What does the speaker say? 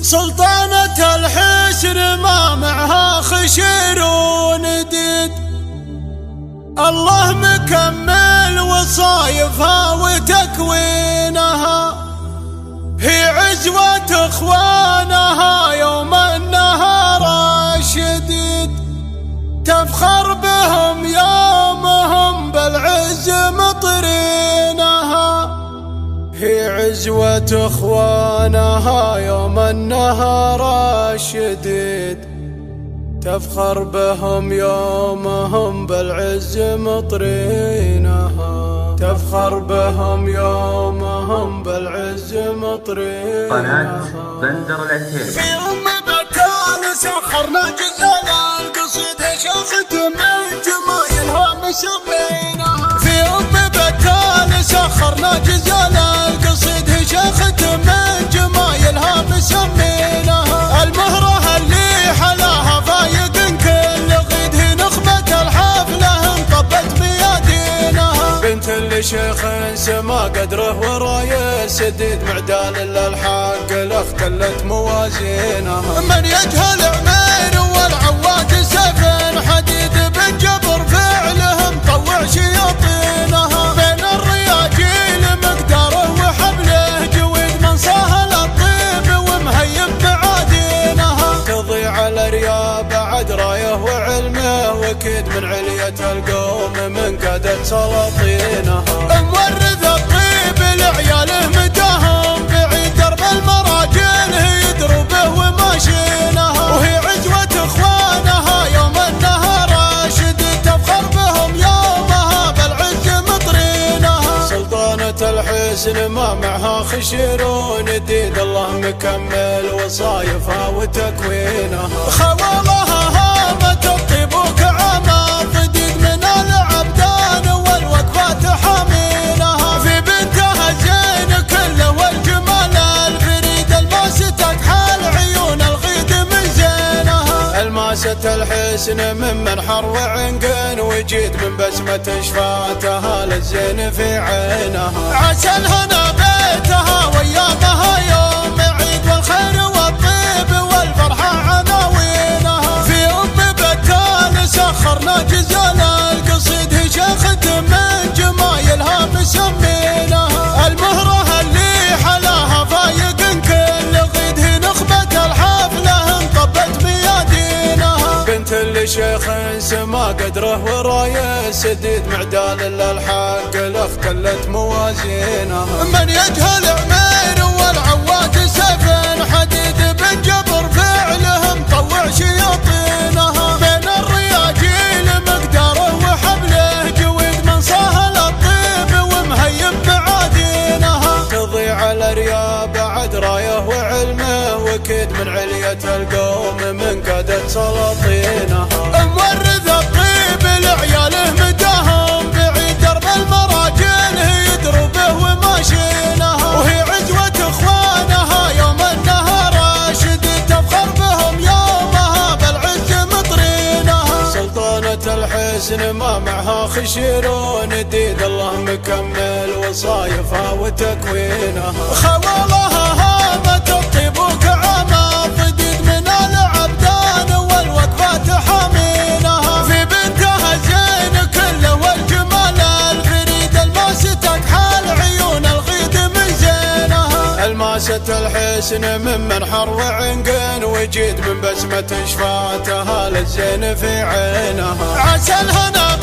سلطانة الحسن ما معها خشير ونديد، الله مكمل وصايفها وتكوينها، هي عزوة اخوانها يوم النهار الشديد، تفخر بهم يومهم بالعز مطرينها، هي عزوة اخوانها يوم النهار الشديد، تفخر بهم يومهم بالعز مطرينها، تفخر بهم يومهم بالعز مطرينها. قناة بندر العتيبي. في مكان سخرنا جزال القصيد شاخت من جمايلها مسمينها، في مكان سخرنا جزال القصيد شاخت من جمايلها مسمينها، المهرة اللي حلاها فايق كل غيد، هي نخبة الحفلة انطبت بيدينها، بنت لشيخ سما قدره ورايه سديد، معدال للحق لاختلت موازينها، من يجهل عمير والعواد سفن حديد، بن جبر فعلهم طوع شياطينها، بين الرياجيل مقداره وحبله جويد، من سهل الطيب ومهيب بعادينها، تضيع على ريا بعد رايه وعلمه وكيد، من علية القوم من قادة سلاطينها، مورث الطيب لعياله مداهم بعيد، درب المراجل يدروا به وماشينها، وهي عزوة اخوانها يوم النهار شديد، تفخر بهم يومها بالعز مطرينها، سلطانة الحسن ما معها خشير ونديد، الله مكمل وصايفها وتكوينها، خوالها هامت الطيب وكعامة ضديد، من العبدان والوقفات حامينها، في بنتها الزين كله والجمال الفريد، الماست اكحال عيون الغيد من زينها، الماست الحسن من منحر وعنقن وجيد، من بسمة شفاتها للزين في عينها، عسى الهنا بيتها وايامها يوم عيد، والخير والطيب والفرحة عناوينها، في بتال سخرنا جزال القصيد شاخت من جمايلها مسمينها، المهرة اللي حلاها فايق كل غيد، هي نخبة الحفلة انطبت بيدينها، بنت لشيخ سما قدره ورايه سديد، معدال للحق لاختلت موازينها، من يجهل عمير والعواد سفن حديد، بن جبر فعلهم طوع شياطينها، بين الرياجيل مقداره وحبله جويد، من سهل الطيب ومهيب بعادينها، تضيع على ريا بعد رايه وعلمه وكيد، من علية القوم من قادة سلاطينها، مورث الطيب لعياله مداهم بعيد، درب المراجل يدروا به وماشينها، وهي عزوة اخوانها يوم النهار شديد، تفخر بهم يومها بالعز مطرينها، سلطانة الحسن ما معها خشير ونديد، الله مكمل وصايفها وتكوينها، خوالها هامت الطيب وكعامة ضديد، من العبدان والوقفات حامينها، في بنتها الزين كله والجمال الفريد، الماست اكحال عيون الغيد من زينها، الماست الحسن من منحر وعنقن وجيد، من بسمة شفاتها للزين في عينها، عسى الهنا